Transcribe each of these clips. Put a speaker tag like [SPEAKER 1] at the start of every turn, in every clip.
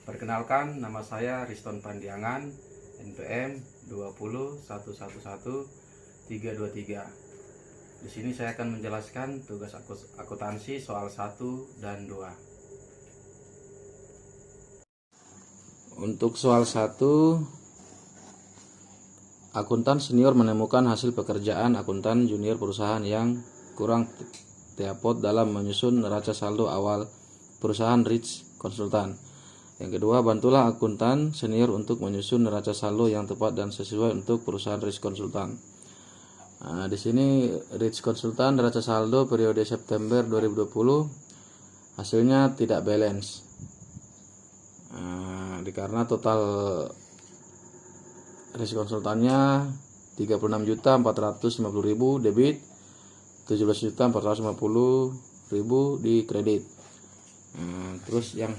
[SPEAKER 1] Perkenalkan, nama saya Riston Pandiangan, NPM 201111323. Di sini saya akan menjelaskan tugas akuntansi soal 1 dan 2. Untuk soal 1, akuntan senior menemukan hasil pekerjaan akuntan junior perusahaan yang kurang tepat dalam menyusun neraca saldo awal perusahaan Rich Konsultan. Yang kedua, bantulah akuntan senior untuk menyusun neraca saldo yang tepat dan sesuai untuk perusahaan Rich Konsultan. Nah, di sini Rich Konsultan neraca saldo periode September 2020 hasilnya tidak balance. Karena total Rich Konsultannya 36.450.000 debit, 17.450.000 di kredit. Terus yang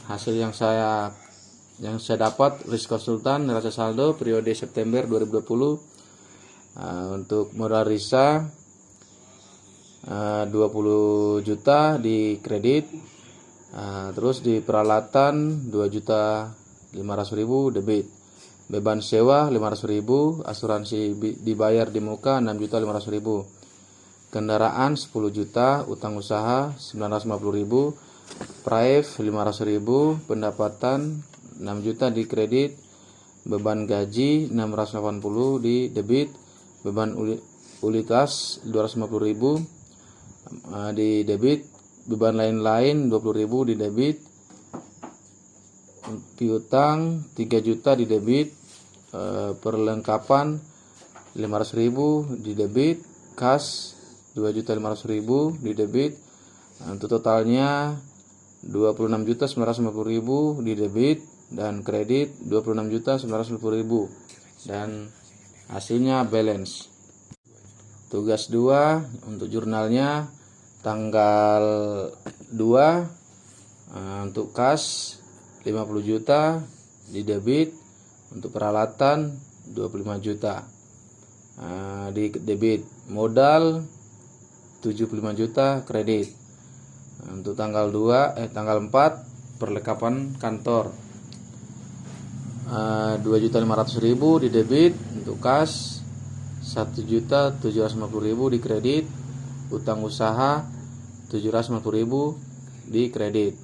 [SPEAKER 1] hasil yang saya dapat Rich Konsultan neraca saldo periode September 2020 untuk modal risa 20 juta di kredit, terus di peralatan 2.500.000 debit, beban sewa 500.000, asuransi dibayar di muka 6.500.000, kendaraan 10 juta, utang usaha 950.000, Praif 500.000, pendapatan 6 juta di kredit, beban gaji 680 di debit, beban ulitas 250.000 di debit, beban lain-lain 20.000 di debit, piutang 3 juta di debit, perlengkapan 500.000 di debit, kas 2.500.000 di debit. Untuk totalnya 26.950.000 di debit dan kredit 26.950.000 dan hasilnya balance. Tugas 2 untuk jurnalnya tanggal 2 untuk kas 50 juta di debit, untuk peralatan 25 juta di debit, modal 75 juta kredit. Untuk tanggal 4 perlengkapan kantor 2.500.000 di debit, untuk kas 1.750.000 di kredit, utang usaha 750.000 di kredit.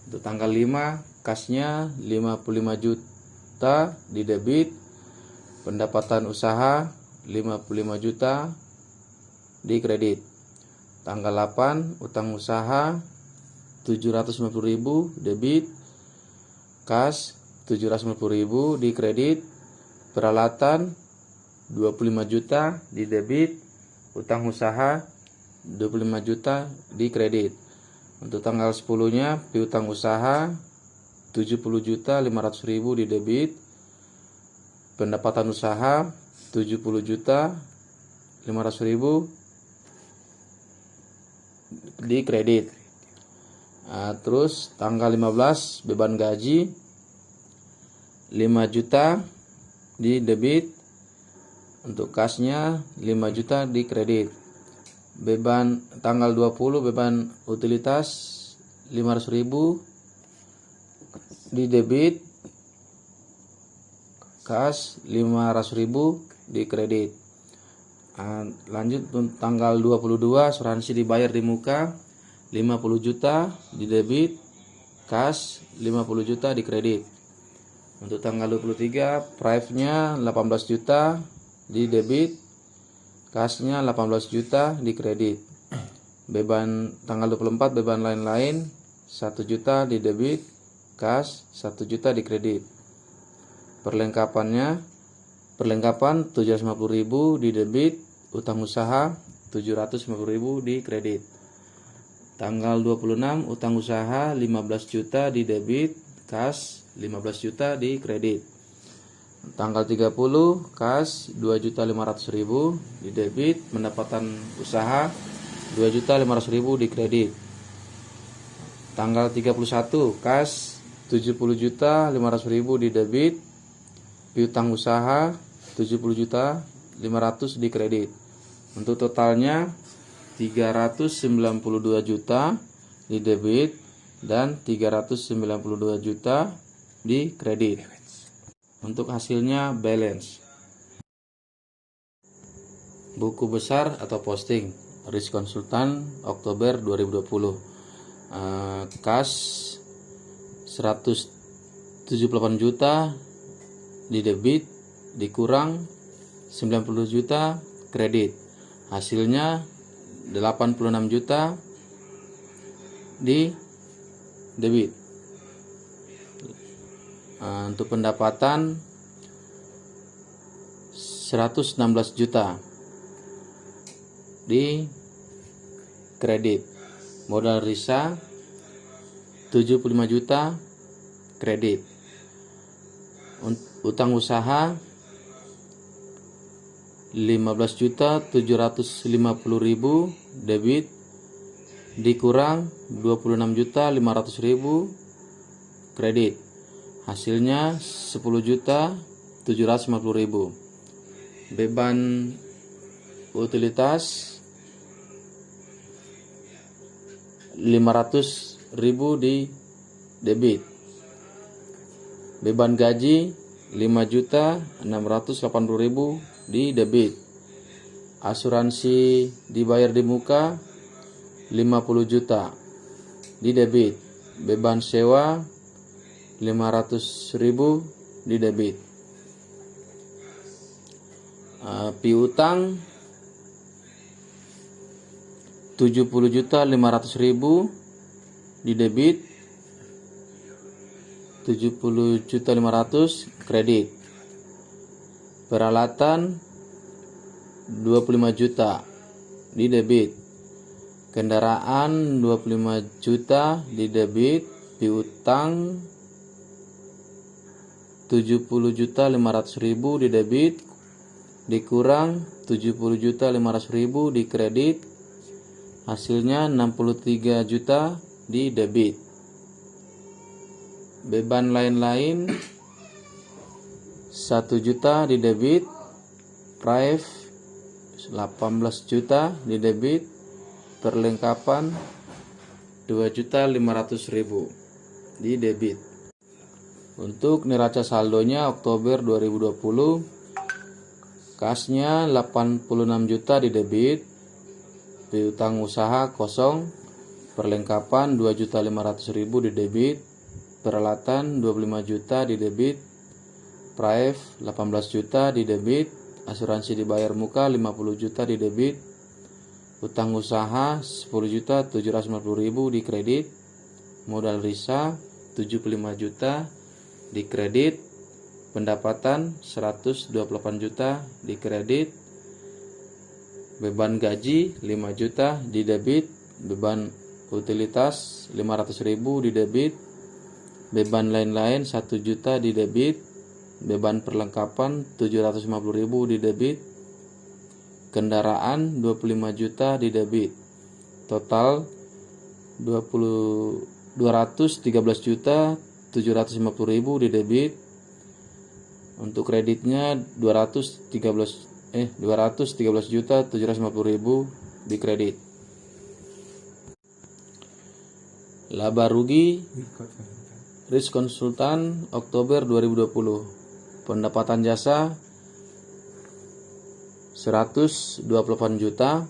[SPEAKER 1] Untuk tanggal 5 kasnya 55 juta di debit, pendapatan usaha 55 juta di kredit. Tanggal 8 utang usaha 750.000 debit, kas 750.000 di kredit, peralatan 25 juta di debit, utang usaha 25 juta di kredit. Untuk tanggal 10-nya piutang usaha 70.500.000 di debit, pendapatan usaha 70.500.000 di kredit. Terus tanggal 15 beban gaji 5 juta di debit, untuk kasnya 5 juta di kredit. Beban tanggal 20 beban utilitas 500.000 di debit, kas 500.000 di kredit. Lanjut tanggal 22 asuransi dibayar di muka 50 juta di debit, kas 50 juta di kredit. Untuk tanggal 23 Praifnya 18 juta di debit, kasnya 18 juta di kredit. Beban tanggal 24 beban lain-lain 1 juta di debit, kas 1 juta di kredit. Perlengkapan 750.000 di debit, utang usaha 750.000 di kredit. Tanggal 26 utang usaha 15 juta di debit, kas 15 juta di kredit. Tanggal 30 kas 2.500.000 di debit, pendapatan usaha 2.500.000 di kredit. Tanggal 31 kas 70.500.000 di debit, piutang usaha 70.500.000 di kredit. Untuk totalnya 392 juta di debit, dan 392 juta di kredit. Untuk hasilnya balance. Buku besar atau posting Risk Konsultan Oktober 2020. Kas 178 juta di debit, dikurang 90 juta kredit. Hasilnya 86 juta di debit. Untuk pendapatan 116 juta di kredit. Modal risa 75 juta kredit. Utang usaha 15.750.000 debit, dikurang 26.500.000 kredit. Hasilnya 10.750.000. Beban utilitas 500.000 di debit. Beban gaji 5.680.000 di debit. Asuransi dibayar di muka 50 juta di debit. Beban sewa 500.000 di debit. Piutang 70.500.000 di debit, 70.500.000 kredit. Peralatan 25 juta di debit. Kendaraan 25 juta di debit. Piutang 70.500.000 di debit, dikurang 70.500.000 di kredit. Hasilnya 63 juta di debit. Beban lain-lain 1 juta di debit. Drive 18 juta di debit. Perlengkapan 2.500.000 di debit. Untuk neraca saldonya Oktober 2020, kasnya 86 juta di debit, piutang usaha kosong, perlengkapan 2.500.000 di debit, peralatan 25 juta di debit, prive 18 juta di debit, asuransi dibayar muka 50 juta di debit, utang usaha 10.750.000 di kredit, modal risa 75 juta di kredit, pendapatan 128 juta di kredit, beban gaji 5 juta di debit, beban utilitas 500.000 di debit, beban lain-lain 1 juta di debit, beban perlengkapan 750.000 di debit, kendaraan 25 juta di debit. Total 213 juta 750.000 di debit. Untuk kreditnya 213 juta 750.000 di kredit. Laba rugi Risk Konsultan Oktober 2020. Pendapatan jasa 128 juta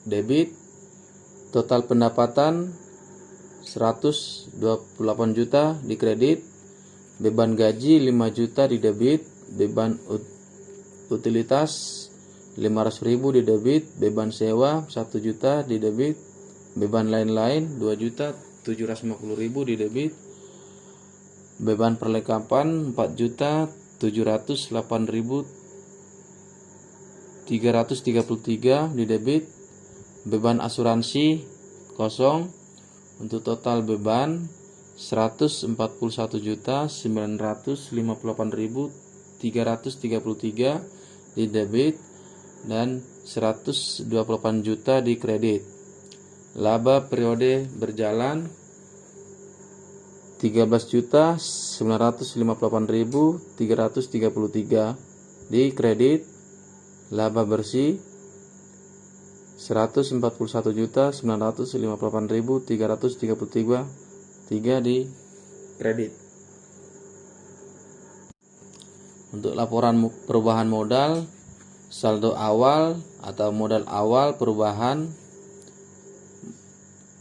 [SPEAKER 1] debit. Total pendapatan 128 juta di kredit. Beban gaji 5 juta di debit, beban utilitas 500.000 di debit, beban sewa 1 juta di debit, beban lain-lain 2.750.000 di debit, beban perlengkapan 4.708.333 di debit, beban asuransi kosong. Untuk total beban 141.958.333 di debit dan 128 juta di kredit. Laba periode berjalan 13.958.333 di kredit. Laba bersih 141.958.333 di kredit. Untuk laporan perubahan modal, saldo awal atau modal awal perubahan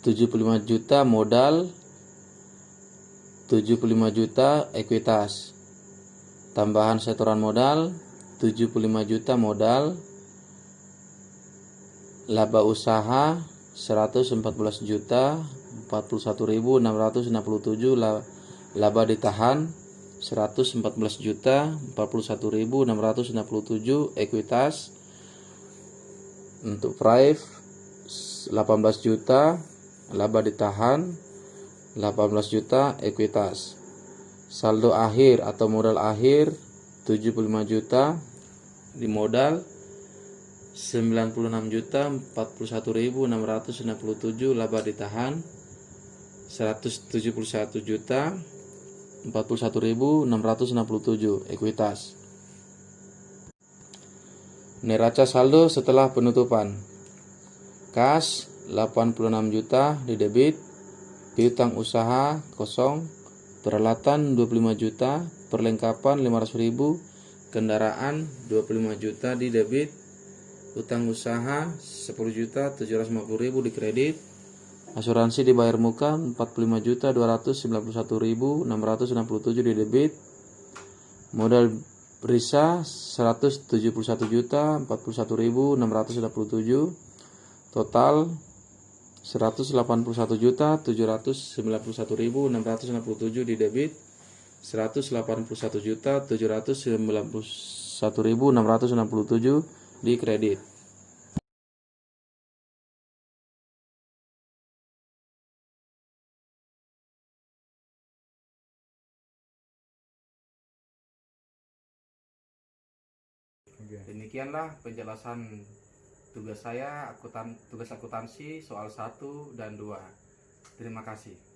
[SPEAKER 1] 75 juta modal, 75 juta ekuitas. Tambahan setoran modal 75 juta modal, laba usaha 114 juta 41.667, laba ditahan 114 juta 41.667 ekuitas. Untuk Prive 18 juta, laba ditahan 18 juta ekuitas. Saldo akhir atau modal akhir 75 juta di modal, 96 juta 41.667 laba ditahan, 171 juta 41.667 ekuitas. Neraca saldo setelah penutupan. Kas 86 juta di debit, piutang usaha kosong, peralatan 25 juta, perlengkapan 500.000, kendaraan 25 juta di debit, utang usaha 10.750.000 di kredit, asuransi dibayar muka 45.291.667 di debit, modal risa 171.041.667, total 181.791.667 di debit, 181.791.667 di kredit. Demikianlah penjelasan tugas saya tugas akuntansi soal 1 dan 2. Terima kasih.